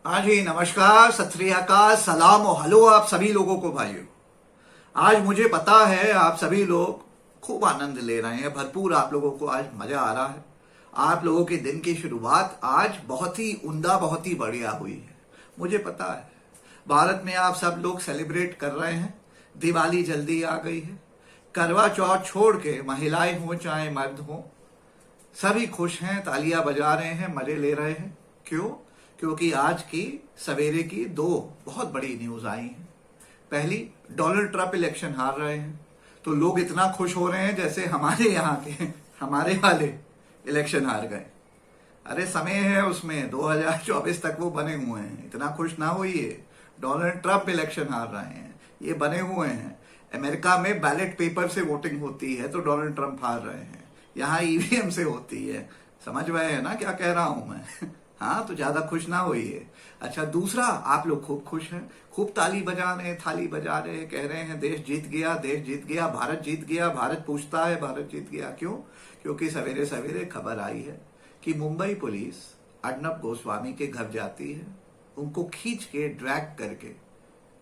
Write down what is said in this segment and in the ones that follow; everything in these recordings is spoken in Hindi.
हाँ जी, नमस्कार, सत श्री अकाल, सलाम और हेलो आप सभी लोगों को भाइयों। आज मुझे पता है आप सभी लोग खूब आनंद ले रहे हैं, भरपूर आप लोगों को आज मजा आ रहा है। आप लोगों के दिन की शुरुआत आज बहुत ही उम्दा, बहुत ही बढ़िया हुई है। मुझे पता है भारत में आप सब लोग सेलिब्रेट कर रहे हैं। दिवाली जल्दी आ गई है। करवा चौथ छोड़ के महिलाएं हो चाहे मर्द हो, सभी खुश हैं, तालियां बजा रहे हैं, मजे ले रहे हैं। क्यों? क्योंकि आज की सवेरे की दो बहुत बड़ी न्यूज आई हैं। पहली, डोनाल्ड ट्रंप इलेक्शन हार रहे हैं, तो लोग इतना खुश हो रहे हैं जैसे हमारे यहाँ के हमारे वाले इलेक्शन हार गए। अरे समय है उसमें, 2024 तक वो बने हुए हैं, इतना खुश ना होइए। डोनाल्ड ट्रंप इलेक्शन हार रहे हैं, ये बने हुए हैं। अमेरिका में बैलेट पेपर से वोटिंग होती है तो डोनाल्ड ट्रंप हार रहे हैं, यहाँ ईवीएम से होती है। समझ रहे हैं ना क्या कह रहा हूं मैं? हाँ, तो ज्यादा खुश ना होइए। अच्छा, दूसरा, आप लोग खूब खुश हैं, खूब ताली बजा रहे हैं, थाली बजा रहे हैं, कह रहे हैं देश जीत गया, देश जीत गया, भारत जीत गया, भारत पूछता है भारत जीत गया। क्यों? क्योंकि सवेरे सवेरे खबर आई है कि मुंबई पुलिस अर्नब गोस्वामी के घर जाती है, उनको खींच के ड्रैग करके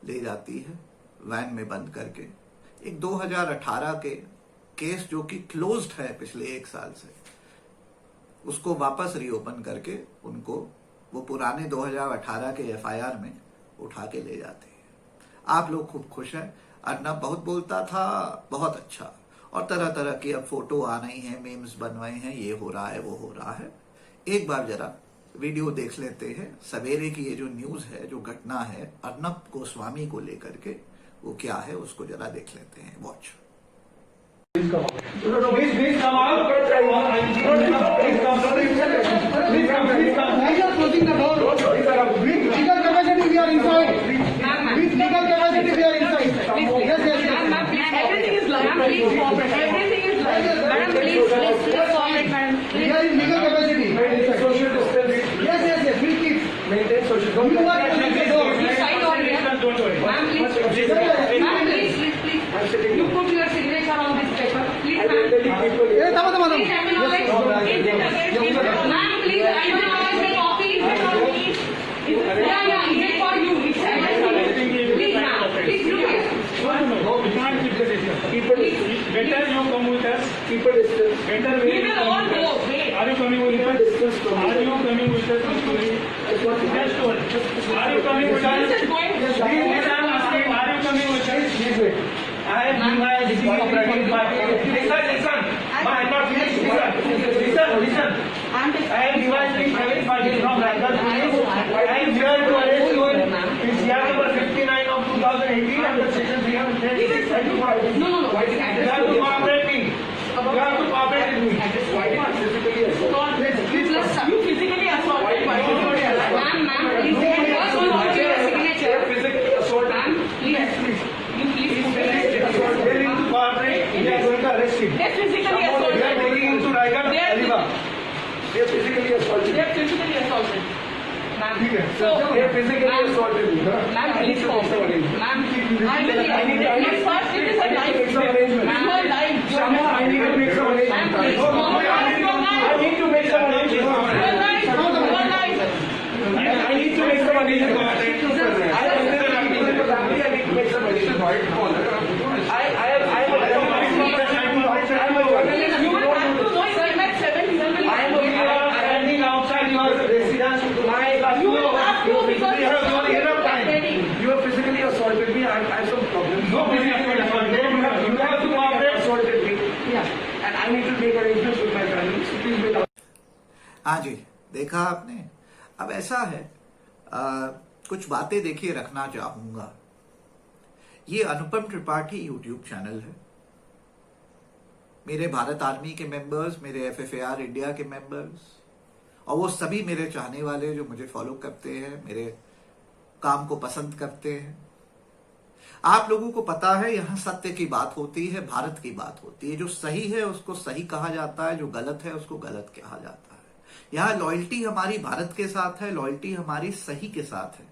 ले जाती है, वैन में बंद करके। एक 2018 के केस जो कि क्लोज्ड है पिछले 1 साल से, उसको वापस रीओपन करके उनको वो पुराने 2018 के एफआईआर में उठा के ले जाते हैं। आप लोग खूब खुश हैं। अर्नब बहुत बोलता था, बहुत अच्छा, और तरह तरह की अब फोटो आ रही हैं, मीम्स बन रहे हैं, ये हो रहा है, वो हो रहा है। एक बार जरा वीडियो देख लेते हैं। सवेरे की ये जो न्यूज है, जो घटना है अर्नब गोस्वामी को लेकर के, वो क्या है उसको जरा देख लेते हैं। Watch. Please come out. No, please come out. Please come. Please come. Please come. Why you are closing the door? With legal capacity we are inside. With legal capacity we are inside. Yes. Ma'am, please. Everything is live. Ma'am, please cooperate. Everything is live. Madam, please cooperate, madam. We are in legal capacity. Maintain social distance. Yes. We keep. Maintain social distance. You are closing the door. Please sign on here. Don't worry. Ma'am, please. Ma'am, please. I'm sitting. You put your signature on this paper. Please, I will ma'am. tell you people. Yes, come on. Please acknowledge. Ma'am, please acknowledge the copy. Yeah. Is it for you? It's please, ma'am. Please look here. No, we can't keep the distance. Keep a distance. Better you come with us. Keep a distance. Better We will all go. Wait. Are you coming with us? Distance from Are you coming with us? Just one. Are you coming with us? This is going to Yes, I'm asking. Are you coming with us? Please wait. I am my operating party. Listen. I am not finished. Listen. I am devising private party from Rajasthan. I am here to arrest you. It's year number 59 of 2018 under section 310. No. You have to cooperate me. You have to cooperate with me. You physically assaulted by Ma'am, please. First one, put your signature. Physically assault. Ma'am, please. You please. Failing to cooperate, we are going to arrest him. They're physically We are assaulted. taking him to Raigad, Alibag. They are physically assaulted. They're physically assaulted. Ma'am. So, They are physically ma'am, assaulted me. Ma'am, please cooperate. Ma'am, please first, it is a live. Make some arrangement. Ma'am, you are live. You are Somehow I need to make some arrangement. Ma'am, please. I need to make some arrangement. You are live. You are live. I need to make some arrangement. I am the family. I need to make some arrangement. You will have to know him at 7 p.m. I am standing outside your residence. You will have to because You have enough time. You have physically assaulted me. I have some problems. No physically assaulted. You have to cooperate. Assaulted me. Yeah. And I need to make arrangements with my family. So please wait. हाँ जी, देखा आपने। अब ऐसा है, कुछ बातें देखिए रखना चाहूंगा। ये अनुपम त्रिपाठी यूट्यूब चैनल है। मेरे भारत आर्मी के मेंबर्स, मेरे FFAR इंडिया के मेंबर्स, और वो सभी मेरे चाहने वाले जो मुझे फॉलो करते हैं, मेरे काम को पसंद करते हैं। आप लोगों को पता है, यहां सत्य की बात होती है, भारत की बात होती है। जो सही है उसको सही कहा जाता है, जो गलत है उसको गलत कहा जाता है। यहाँ लॉयल्टी हमारी भारत के साथ है, लॉयल्टी हमारी सही के साथ है,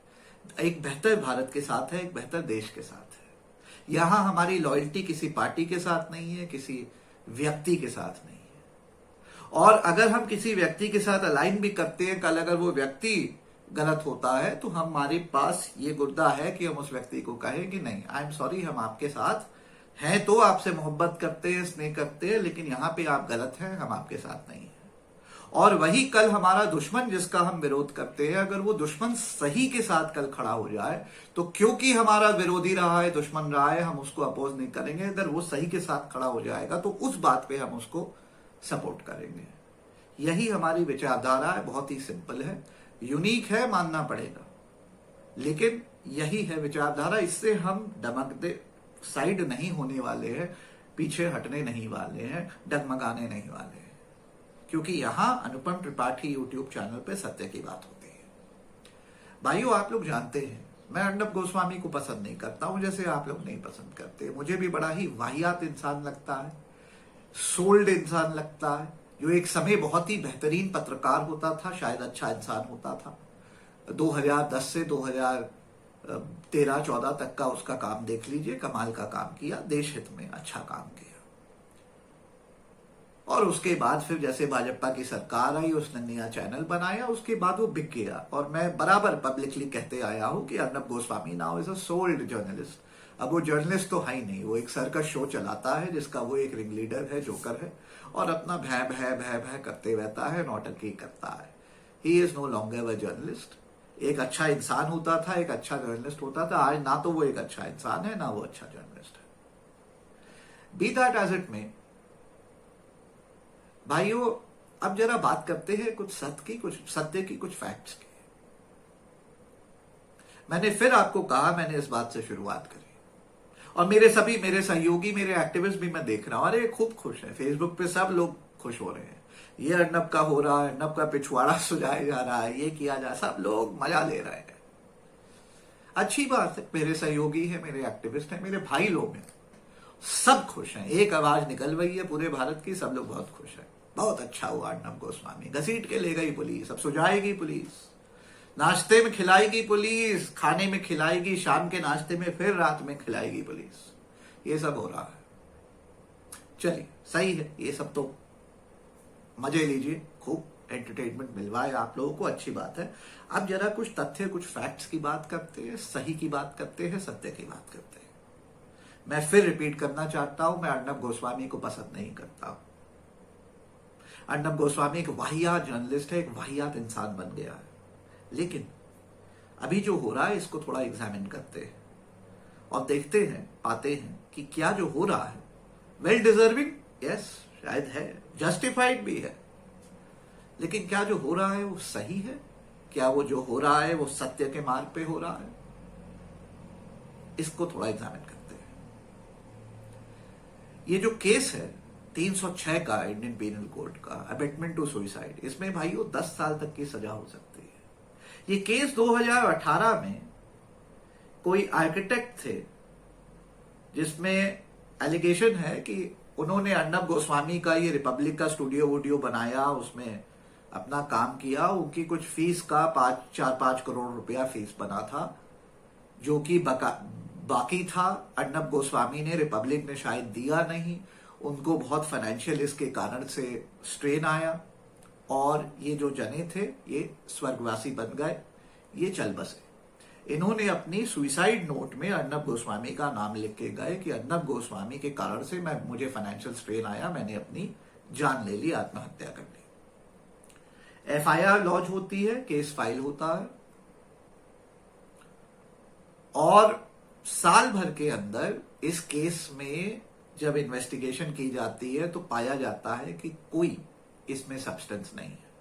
एक बेहतर भारत के साथ है, एक बेहतर देश के साथ है। यहाँ हमारी लॉयल्टी किसी पार्टी के साथ नहीं है, किसी व्यक्ति के साथ नहीं है। और अगर हम किसी व्यक्ति के साथ अलाइन भी करते हैं, कल अगर वो व्यक्ति गलत होता है तो हमारे पास ये गुर्दा है कि हम उस व्यक्ति को कहें कि नहीं, आई एम सॉरी, हम आपके साथ हैं, तो आपसे मोहब्बत करते हैं, स्नेह करते हैं, लेकिन यहां पे आप गलत हैं, हम आपके साथ नहीं हैं। और वही कल हमारा दुश्मन जिसका हम विरोध करते हैं, अगर वो दुश्मन सही के साथ कल खड़ा हो जाए तो क्योंकि हमारा विरोधी रहा है, दुश्मन रहा है, हम उसको अपोज नहीं करेंगे। अगर वो सही के साथ खड़ा हो जाएगा तो उस बात पे हम उसको सपोर्ट करेंगे। यही हमारी विचारधारा है, बहुत ही सिंपल है, यूनिक है, मानना पड़ेगा, लेकिन यही है विचारधारा। इससे हम डमकते साइड नहीं होने वाले हैं, पीछे हटने नहीं वाले हैं, डगमगाने नहीं वाले हैं, क्योंकि यहां अनुपम त्रिपाठी यूट्यूब चैनल पे सत्य की बात होती है। भाइयों, आप लोग जानते हैं मैं अर्नब गोस्वामी को पसंद नहीं करता हूं, जैसे आप लोग नहीं पसंद करते। मुझे भी बड़ा ही वाहियात इंसान लगता है, सोल्ड इंसान लगता है, जो एक समय बहुत ही बेहतरीन पत्रकार होता था, शायद अच्छा इंसान होता था। 2010 से 2013-14 तक का उसका काम देख लीजिए, कमाल का काम किया, देश हित में अच्छा काम किया। और उसके बाद फिर जैसे भाजपा की सरकार आई, उसने नया चैनल बनाया, उसके बाद वो बिक गया। और मैं बराबर पब्लिकली कहते आया हूं कि Arnab Goswami now is a sold journalist. अब वो जर्नलिस्ट तो है ही नहीं, वो एक सर्कस शो चलाता है जिसका वो एक रिंग लीडर है, जोकर है, और अपना भय भय भय भय करते रहता है, नौटंकी करता है। He is no longer a journalist. एक अच्छा इंसान होता था, एक अच्छा जर्नलिस्ट होता था, आज ना तो वो एक अच्छा इंसान है, ना वो अच्छा जर्नलिस्ट है। Be that as it may, भाइयों, अब जरा बात करते हैं कुछ सत्य की, कुछ फैक्ट्स की। मैंने फिर आपको कहा, मैंने इस बात से शुरुआत करी, और मेरे सहयोगी, मेरे एक्टिविस्ट भी मैं देख रहा हूं, अरे खूब खुश है, फेसबुक पे सब लोग खुश हो रहे हैं, ये अर्नब का हो रहा है, अर्नब का पिछवाड़ा सुझाया जा रहा है, ये किया जा, सब लोग मजा ले रहे हैं। अच्छी बात है, मेरे सहयोगी है, मेरे एक्टिविस्ट हैं, मेरे भाई लोग हैं, सब खुश हैं, एक आवाज निकल रही है पूरे भारत की, सब लोग बहुत खुश हैं। बहुत अच्छा हुआ अर्नब गोस्वामी, घसीट के ले गई पुलिस, अब सुझाएगी पुलिस, नाश्ते में खिलाएगी पुलिस, खाने में खिलाएगी, शाम के नाश्ते में, फिर रात में खिलाएगी पुलिस, ये सब हो रहा है। चलिए, सही है, ये सब तो मजे लीजिए, खूब एंटरटेनमेंट मिल रहा है आप लोगों को, अच्छी बात है। अब जरा कुछ तथ्य, कुछ फैक्ट्स की बात करते हैं, सही की बात करते हैं, सत्य की बात करते हैं। मैं फिर रिपीट करना चाहता हूं, मैं अर्नब गोस्वामी को पसंद नहीं करता हूं। अर्नब गोस्वामी एक वाहियात जर्नलिस्ट है, एक वाहियात इंसान बन गया है, लेकिन अभी जो हो रहा है इसको थोड़ा एग्जामिन करते हैं और देखते हैं, पाते हैं कि क्या जो हो रहा है वेल डिजर्विंग, यस, शायद है, जस्टिफाइड भी है, लेकिन क्या जो हो रहा है वो सही है? क्या वो जो हो रहा है वो सत्य के मार्ग पे हो रहा है? इसको थोड़ा एग्जामिन करते हैं। ये जो केस है 306 का इंडियन पेनल कोड का, अबेटमेंट टू सुसाइड, इसमें भाइयों 10 साल तक की सजा हो सकती है। ये केस 2018 में कोई आर्किटेक्ट थे जिसमें एलिगेशन है कि उन्होंने अर्नब गोस्वामी का ये रिपब्लिक का स्टूडियो वूडियो बनाया, उसमें अपना काम किया, उनकी कुछ फीस का 4-5 करोड़ रुपया फीस बना था, जो कि बाकी था। अर्नब गोस्वामी ने, रिपब्लिक ने शायद दिया नहीं, उनको बहुत फाइनेंशियल इसके कारण से स्ट्रेन आया, और ये जो जने थे ये स्वर्गवासी बन गए, ये चल बसे। इन्होंने अपनी सुसाइड नोट में अर्नब गोस्वामी का नाम लिख के गए कि अर्नब गोस्वामी के कारण से मुझे फाइनेंशियल स्ट्रेन आया, मैंने अपनी जान ले ली, आत्महत्या कर ली। एफआईआर लॉन्च होती है, केस फाइल होता है, और साल भर के अंदर इस केस में जब इन्वेस्टिगेशन की जाती है तो पाया जाता है कि कोई इसमें सब्सटेंस नहीं है,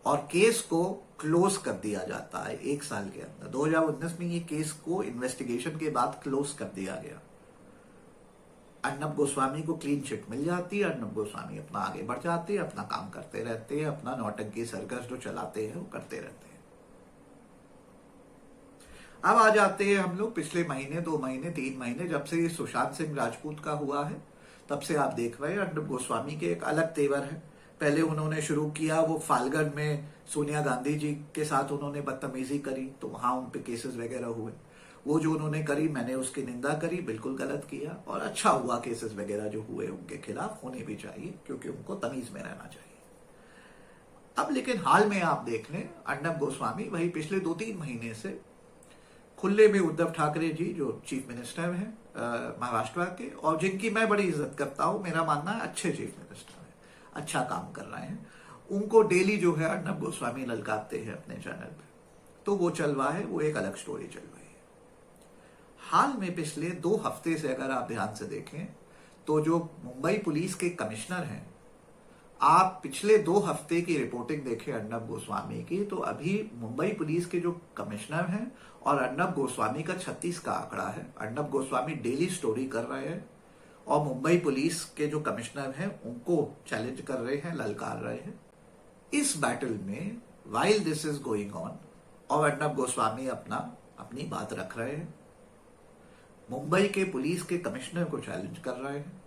और केस को क्लोज कर दिया जाता है 1 साल के अंदर। 2019 में ये केस को इन्वेस्टिगेशन के बाद क्लोज कर दिया गया। अर्नब गोस्वामी को क्लीन चिट मिल जाती है, अर्नब गोस्वामी अपना आगे बढ़ जाते हैं, अपना काम करते रहते हैं, अपना नौटंकी सर्कस जो चलाते हैं वो करते रहते हैं। अब आ जाते हैं हम लोग पिछले महीने, 2 महीने, 3 महीने, जब से ये सुशांत सिंह राजपूत का हुआ है, तब से आप देख रहे हैं अर्नब गोस्वामी के एक अलग तेवर है। पहले उन्होंने शुरू किया, वो फाल्गुन में सोनिया गांधी जी के साथ उन्होंने बदतमीजी करी, तो वहां उन पे केसेस वगैरह हुए। वो जो उन्होंने करी, मैंने उसकी निंदा करी, बिल्कुल गलत किया, और अच्छा हुआ, केसेस वगैरह जो हुए उनके खिलाफ होने भी चाहिए, क्योंकि उनको तमीज में रहना चाहिए। अब लेकिन हाल में आप देख लें, अर्नब गोस्वामी वही पिछले 2-3 महीने से खुले में उद्धव ठाकरे जी जो चीफ मिनिस्टर हैं महाराष्ट्र के, और जिनकी मैं बड़ी इज्जत करता हूं, मेरा मानना है अच्छे चीफ मिनिस्टर हैं, अच्छा काम कर रहे हैं, उनको डेली जो है अर्नब गोस्वामी ललकारते हैं अपने चैनल पे। तो वो चल रहा है, वो एक अलग स्टोरी चल रही है। हाल में पिछले 2 हफ्ते से अगर आप ध्यान से देखें तो जो मुंबई पुलिस के कमिश्नर हैं, आप पिछले 2 हफ्ते की रिपोर्टिंग देखें अर्नब गोस्वामी की, तो अभी मुंबई पुलिस के जो कमिश्नर हैं और अर्नब गोस्वामी का 36 का आंकड़ा है। अर्नब गोस्वामी डेली स्टोरी कर रहे हैं और मुंबई पुलिस के जो कमिश्नर हैं उनको चैलेंज कर रहे हैं, ललकार रहे हैं। इस बैटल में while this is going on और अर्नब गोस्वामी अपनी बात रख रहे हैं, मुंबई के पुलिस के कमिश्नर को चैलेंज कर रहे हैं,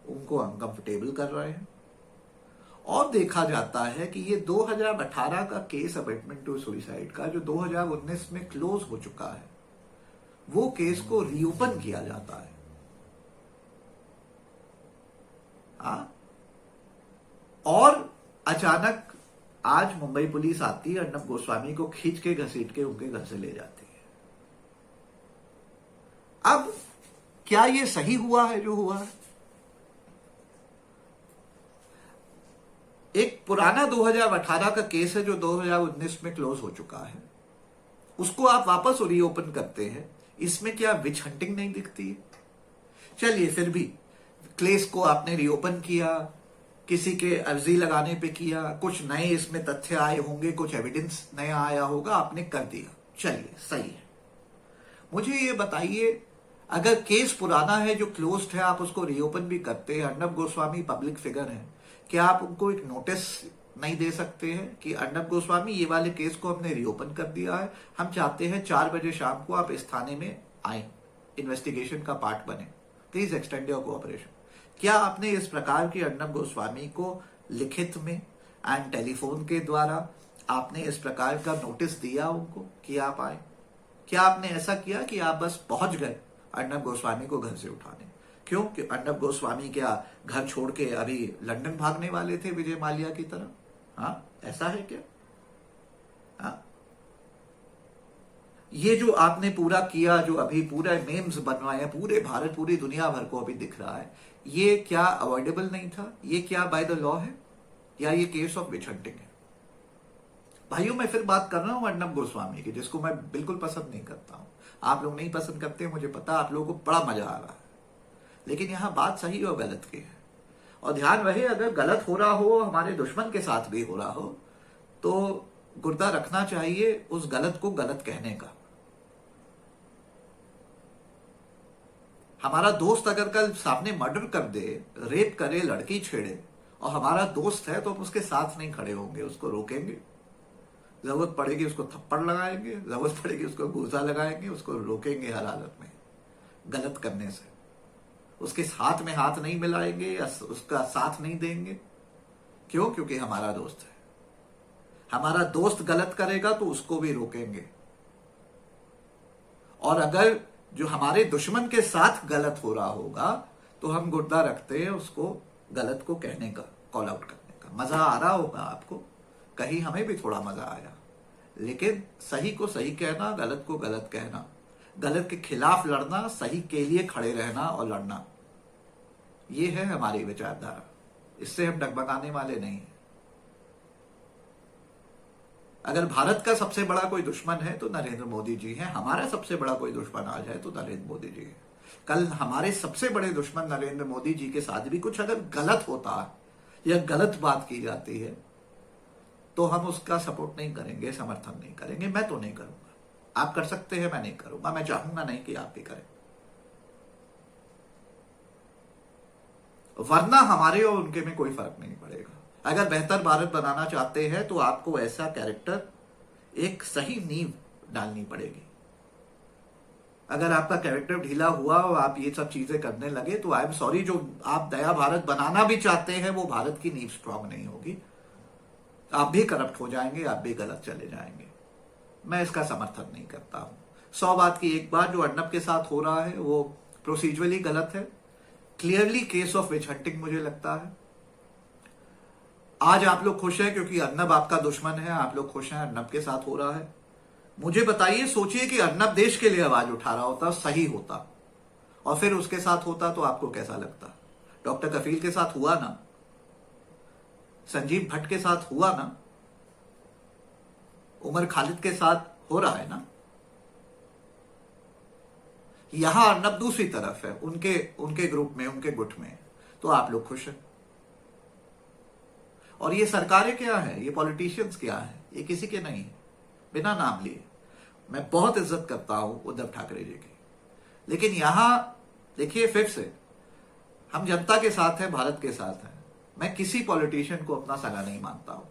उनको अनकंफर्टेबल कर रहे हैं। और देखा जाता है कि ये 2018 का केस अबेटमेंट टू सुसाइड का जो 2019 में क्लोज हो चुका है, वो केस को रीओपन किया जाता है। और अचानक आज मुंबई पुलिस आती है, अर्नब गोस्वामी को खींच के घसीट के उनके घर से ले जाती है। अब क्या ये सही हुआ है जो हुआ है? एक पुराना 2018 का केस है जो 2019 में क्लोज हो चुका है, उसको आप वापस रीओपन करते हैं, इसमें क्या विच हंटिंग नहीं दिखती है? चलिए फिर भी केस को आपने रीओपन किया, किसी के अर्जी लगाने पे किया, कुछ नए इसमें तथ्य आए होंगे, कुछ एविडेंस नया आया होगा, आपने कर दिया, चलिए सही है। मुझे ये बताइए, अगर केस पुराना है जो क्लोज्ड है, आप उसको रीओपन भी करते हैं, अर्नब गोस्वामी पब्लिक फिगर है, क्या आप उनको एक नोटिस नहीं दे सकते हैं कि अर्नब गोस्वामी ये वाले केस को हमने रीओपन कर दिया है, हम चाहते हैं 4 बजे शाम को आप इस थाने में आए, इन्वेस्टिगेशन का पार्ट बने, प्लीज एक्सटेंड योर कोऑपरेशन। क्या आपने इस प्रकार की अर्नब गोस्वामी को लिखित में एंड टेलीफोन के द्वारा आपने इस प्रकार का नोटिस दिया उनको कि आप आए? क्या आपने ऐसा किया कि आप बस पहुंच गए अर्नब गोस्वामी को घर से उठाने? क्यों कि अर्नब गोस्वामी क्या घर छोड़ के अभी लंदन भागने वाले थे विजय माल्या की तरह? हाँ, ऐसा है क्या? हाँ, ये जो आपने पूरा किया, जो अभी पूरा मेम्स बनवाए, पूरे भारत पूरी दुनिया भर को अभी दिख रहा है, ये क्या अवॉइडेबल नहीं था? ये क्या बाय द लॉ है या ये केस ऑफ विच हंटिंग है? भाइयों, मैं फिर बात कर रहा हूं अर्नब गोस्वामी की, जिसको मैं बिल्कुल पसंद नहीं करता हूं। आप लोग नहीं पसंद करते, मुझे पता, आप लोगों को बड़ा मजा आ रहा है, लेकिन यहां बात सही और गलत की है। और ध्यान रहे, अगर गलत हो रहा हो, हमारे दुश्मन के साथ भी हो रहा हो, तो गुर्दा रखना चाहिए उस गलत को गलत कहने का। हमारा दोस्त अगर कल सामने मर्डर कर दे, रेप करे, लड़की छेड़े, और हमारा दोस्त है, तो हम उसके साथ नहीं खड़े होंगे, उसको रोकेंगे, जरूरत पड़ेगी उसको थप्पड़ लगाएंगे, जरूरत पड़ेगी उसको गूजा लगाएंगे, उसको रोकेंगे हर हालत में गलत करने से। उसके हाथ में हाथ नहीं मिलाएंगे या उसका साथ नहीं देंगे। क्यों? क्योंकि हमारा दोस्त है। हमारा दोस्त गलत करेगा तो उसको भी रोकेंगे, और अगर जो हमारे दुश्मन के साथ गलत हो रहा होगा तो हम गुर्दा रखते हैं उसको गलत को कहने का, कॉल आउट करने का। मजा आ रहा होगा आपको, कहीं हमें भी थोड़ा मजा आया, लेकिन सही को सही कहना, गलत को गलत कहना, गलत के खिलाफ लड़ना, सही के लिए खड़े रहना और लड़ना, ये है हमारी विचारधारा। इससे हम डगमगाने वाले नहीं हैं। अगर भारत का सबसे बड़ा कोई दुश्मन है तो नरेंद्र मोदी जी हैं, हमारा सबसे बड़ा कोई दुश्मन आज है तो नरेंद्र मोदी जी है। कल हमारे सबसे बड़े दुश्मन नरेंद्र मोदी जी के साथ भी कुछ अगर गलत होता या गलत बात की जाती है तो हम उसका सपोर्ट नहीं करेंगे, समर्थन नहीं करेंगे। मैं तो नहीं करूंगा, आप कर सकते हैं, मैं नहीं करूंगा, मैं चाहूंगा नहीं कि आप भी करें, वरना हमारे और उनके में कोई फर्क नहीं पड़ेगा। अगर बेहतर भारत बनाना चाहते हैं तो आपको ऐसा कैरेक्टर, एक सही नींव डालनी पड़ेगी। अगर आपका कैरेक्टर ढीला हुआ और आप ये सब चीजें करने लगे तो आई एम सॉरी, जो आप दया भारत बनाना भी चाहते हैं वो भारत की नींव स्ट्रांग नहीं होगी, आप भी करप्ट हो जाएंगे, आप भी गलत चले जाएंगे। मैं इसका समर्थन नहीं करता हूं। 100 बात की एक बात, जो अर्नब के साथ हो रहा है वो प्रोसीजरली गलत है, clearly case of which hunting मुझे लगता है। आज आप लोग खुश हैं क्योंकि अर्नब आपका दुश्मन है, आप लोग खुश हैं अर्नब के साथ हो रहा है। मुझे बताइए, सोचिए कि अर्नब देश के लिए आवाज उठा रहा होता, सही होता, और फिर उसके साथ होता तो आपको कैसा लगता? डॉक्टर कफील के साथ हुआ ना, संजीव भट्ट के साथ हुआ ना, उमर खालिद के साथ हो रहा है ना। यहां अर्नब दूसरी तरफ है, उनके ग्रुप में, उनके गुट में, तो आप लोग खुश हैं। और ये सरकारें क्या है, ये पॉलिटिशियंस क्या है, ये किसी के नहीं है, बिना नाम लिए। मैं बहुत इज्जत करता हूं उद्धव ठाकरे जी की, लेकिन यहां देखिए, फिर से हम जनता के साथ हैं, भारत के साथ हैं। मैं किसी पॉलिटिशियन को अपना सगा नहीं मानता हूं।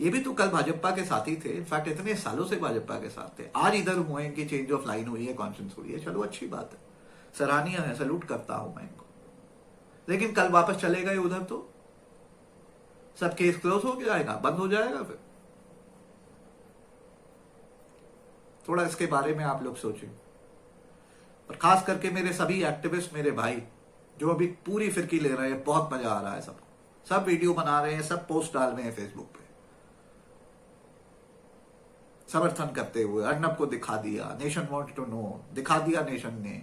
ये भी तो कल भाजपा के साथ ही थे, इनफैक्ट इतने सालों से भाजपा के साथ थे। आज इधर हुए, इनकी चेंज ऑफ लाइन हुई है, कॉन्शियंस हुई है, चलो अच्छी बात है, सराहनीय है, सैल्यूट करता हूं मैं इनको। लेकिन कल वापस चले गए उधर तो सब केस क्लोज हो जाएगा, बंद हो जाएगा। फिर थोड़ा इसके बारे में आप लोग सोचें। और खास करके मेरे सभी एक्टिविस्ट, मेरे भाई जो अभी पूरी फिरकी ले रहे हैं, बहुत मजा आ रहा है सबको, सब वीडियो बना रहे हैं, सब पोस्ट डाल रहे हैं फेसबुक पे, समर्थन करते हुए। अर्नब को दिखा दिया, नेशन वांट्स टू नो, दिखा दिया नेशन ने,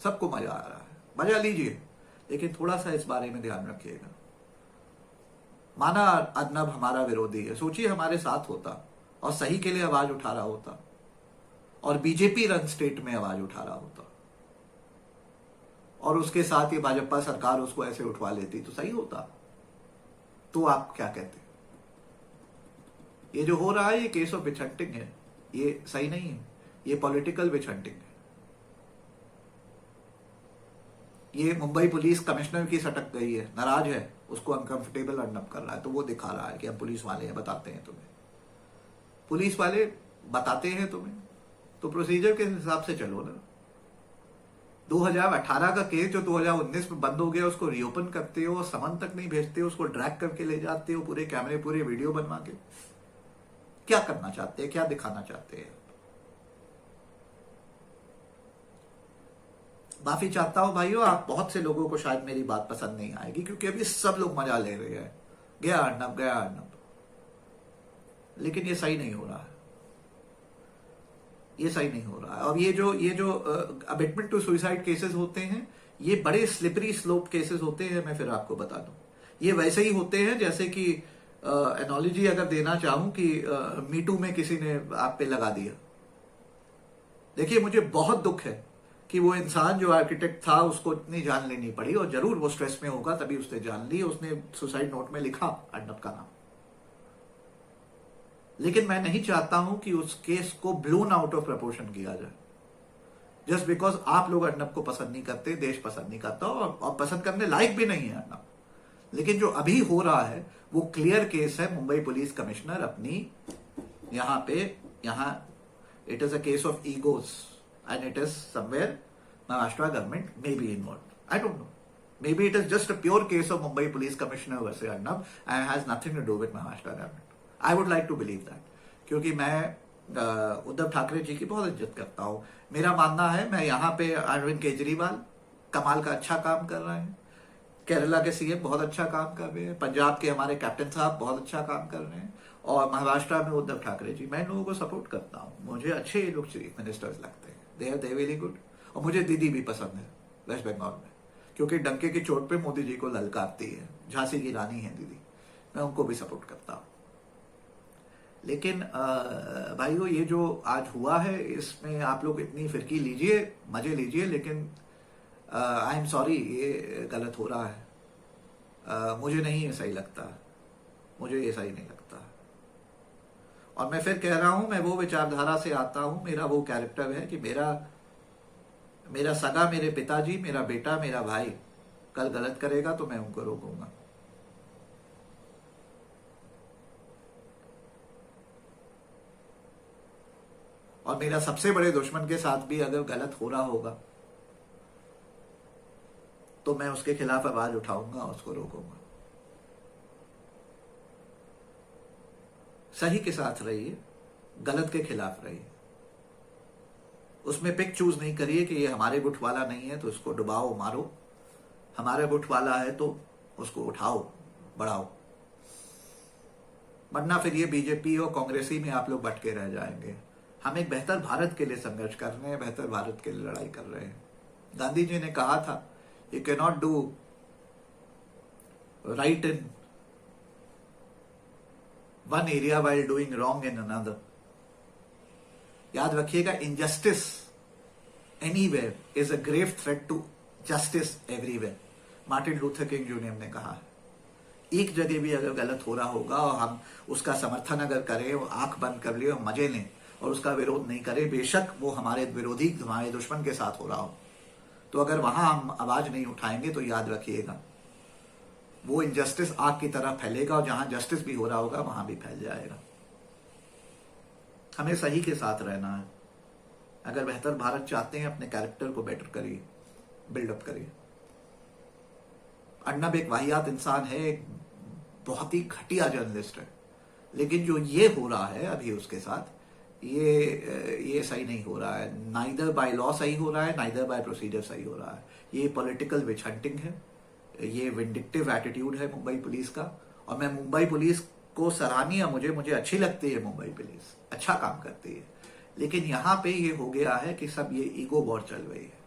सबको मजा आ रहा है, मजा लीजिए। लेकिन थोड़ा सा इस बारे में ध्यान रखिएगा। माना अर्नब हमारा विरोधी है, सोचिए हमारे साथ होता और सही के लिए आवाज उठा रहा होता, और बीजेपी रन स्टेट में आवाज उठा रहा होता, और उसके साथ ये भाजपा सरकार उसको ऐसे उठवा लेती, तो सही होता। तो आप क्या कहते? ये जो हो रहा है, ये केस ऑफ विच हंटिंग है, ये सही नहीं है, ये पॉलिटिकल विच हंटिंग है। ये मुंबई पुलिस कमिश्नर की सटक गई है, नाराज है, उसको अनकंफर्टेबल अर्नब कर रहा है, तो वो दिखा रहा है कि हम पुलिस वाले हैं, बताते हैं तुम्हें। पुलिस वाले बताते हैं तुम्हें, तो प्रोसीजर के हिसाब से चलो ना। 2018 का केस जो 2019 में बंद हो गया, उसको रीओपन करते हो, समन तक नहीं भेजते हो, उसको ड्रैग करके ले जाते हो, पूरे कैमरे, पूरे वीडियो बनवा के। क्या करना चाहते हैं, क्या दिखाना चाहते हैं? माफी चाहता हूं भाइयों, आप बहुत से लोगों को शायद मेरी बात पसंद नहीं आएगी, क्योंकि अभी सब लोग मजा ले रहे हैं, गया अर्नब, गया अर्नब। लेकिन ये सही नहीं हो रहा है, ये सही नहीं हो रहा है। और ये जो अबेटमेंट टू सुसाइड केसेस होते हैं, ये बड़े स्लिपरी स्लोप केसेस होते हैं। मैं फिर आपको बता दूं, ये वैसे ही होते हैं जैसे कि एनोलॉजी अगर देना चाहूं कि मीटू में किसी ने आप पे लगा दिया। देखिए, मुझे बहुत दुख है कि वो इंसान जो आर्किटेक्ट था, उसको इतनी जान लेनी पड़ी, और जरूर वो स्ट्रेस में होगा तभी उसने जान ली, उसने सुसाइड नोट में लिखा अर्नब का नाम। लेकिन मैं नहीं चाहता हूं कि उस केस को ब्लोन आउट ऑफ प्रपोर्शन किया जाए, जस्ट बिकॉज आप लोग अर्नब को पसंद नहीं करते, देश पसंद नहीं करता, और पसंद करने लायक भी नहीं है अर्नब। लेकिन जो अभी हो रहा है वो क्लियर केस है, मुंबई पुलिस कमिश्नर अपनी यहां it is a case of egos, and it is somewhere Maharashtra government may be involve. I don't know, maybe it is just a pure case of Mumbai Police Commissioner versus Arnab and has nothing to do with Maharashtra government. I would like to believe that, क्योंकि मैं उद्धव ठाकरे जी की बहुत इज्जत करता हूं। मेरा मानना है, मैं यहाँ पे अरविंद केजरीवाल कमाल का अच्छा काम कर रहे हैं, केरला के सीएम बहुत अच्छा काम कर रहे हैं, पंजाब के हमारे कैप्टन साहब बहुत अच्छा काम कर रहे हैं, और महाराष्ट्र में उद्धव ठाकरे जी, मैं इन लोगों को सपोर्ट करता हूँ। मुझे अच्छे ये लोग चीफ मिनिस्टर्स लगते हैं, दे आर वेरी गुड। और मुझे दीदी भी पसंद है वेस्ट बंगाल में, क्योंकि डंके की चोट पे मोदी जी को ललकारती है, झांसी की रानी है दीदी, मैं उनको भी सपोर्ट करता हूँ। लेकिन भाइयों, ये जो आज हुआ है, इसमें आप लोग इतनी फिरकी लीजिए, मजे लीजिए, लेकिन आई एम सॉरी, ये गलत हो रहा है। मुझे नहीं ये सही लगता, मुझे ये सही नहीं लगता। और मैं फिर कह रहा हूं, मैं वो विचारधारा से आता हूं, मेरा वो कैरेक्टर है कि मेरा सगा, मेरे पिताजी, मेरा बेटा, मेरा भाई कल गलत करेगा तो मैं उनको रोकूंगा। और मेरा सबसे बड़े दुश्मन के साथ भी अगर गलत हो रहा होगा तो मैं उसके खिलाफ आवाज उठाऊंगा, उसको रोकूंगा। सही के साथ रहिए, गलत के खिलाफ रहिए। उसमें पिक चूज नहीं करिए कि ये हमारे गुट वाला नहीं है तो इसको डुबाओ, मारो। हमारे गुट वाला है तो उसको उठाओ, बढ़ाओ, वरना फिर ये बीजेपी और कांग्रेसी में आप लोग भटके रह जाएंगे। हम एक बेहतर भारत के लिए संघर्ष कर रहे हैं, बेहतर भारत के लिए लड़ाई कर रहे हैं। गांधी जी ने कहा था, you can not do right in one area while doing wrong in another. याद रखिएगा, injustice anywhere is a grave threat to justice everywhere. Martin Luther King Junior ने कहा है। एक जगह भी अगर गलत हो रहा होगा और हम उसका समर्थन अगर करें और आंख बंद कर लिए और मजे लें और उसका विरोध नहीं करें, बेशक वो हमारे विरोधी, हमारे दुश्मन के साथ हो रहा हो, तो अगर वहां हम आवाज नहीं उठाएंगे तो याद रखिएगा वो इनजस्टिस आग की तरह फैलेगा और जहां जस्टिस भी हो रहा होगा वहां भी फैल जाएगा। हमें सही के साथ रहना है। अगर बेहतर भारत चाहते हैं, अपने कैरेक्टर को बेटर करिए, बिल्डअप करिए। अर्नब एक वाहियात इंसान है, एक बहुत ही घटिया जर्नलिस्ट है, लेकिन जो ये हो रहा है अभी उसके साथ, ये सही नहीं हो रहा है। नाइदर बाय लॉ सही हो रहा है, नाइदर बाय प्रोसीजर सही हो रहा है। ये पॉलिटिकल विच हंटिंग है, ये विंडिक्टिव एटीट्यूड है मुंबई पुलिस का। और मैं मुंबई पुलिस को सराहनीय, मुझे अच्छी लगती है मुंबई पुलिस, अच्छा काम करती है, लेकिन यहां पे ये हो गया है कि सब ये ईगो वॉर चल रही है।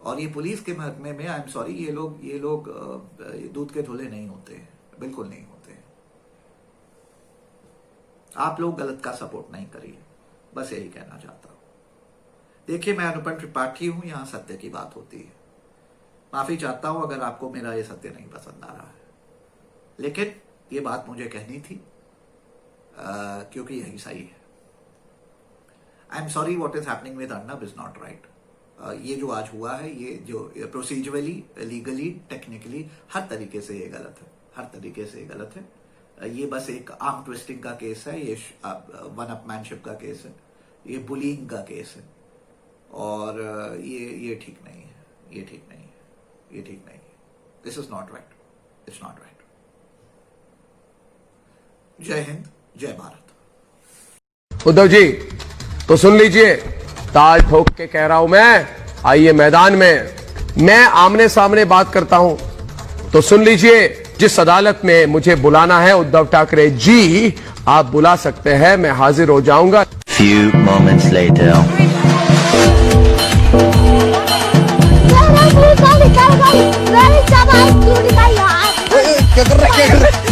और ये पुलिस के महकमे में, आई एम सॉरी, ये लोग दूध के धुले नहीं होते हैं, बिल्कुल नहीं होते हैं। आप लोग गलत का सपोर्ट नहीं करिए, बस यही कहना चाहता हूं। देखिए, मैं अनुपम त्रिपाठी हूं, यहां सत्य की बात होती है। माफी चाहता हूं अगर आपको मेरा ये सत्य नहीं पसंद आ रहा है, लेकिन ये बात मुझे कहनी थी क्योंकि यही सही है। I am sorry, what is happening with Arnab is not right. ये जो आज हुआ है, ये जो प्रोसीजरली, लीगली, टेक्निकली, हर तरीके से ये गलत है, हर तरीके से ये गलत है। ये बस एक आर्म ट्विस्टिंग का केस है, ये वन अपमैनशिप का केस है, ये बुलिंग का केस है, और ये ठीक नहीं है, ये ठीक नहीं है, ये ठीक नहीं है। This is not right, it's not right. जय हिंद, जय भारत। उद्धव जी तो सुन लीजिए, ताल ठोक के कह रहा हूं मैं, आइए मैदान में, मैं आमने सामने बात करता हूं, तो सुन लीजिए। जिस अदालत में मुझे बुलाना है उद्धव ठाकरे जी, आप बुला सकते हैं, मैं हाजिर हो जाऊंगा। Few moments later. क्या कर रहे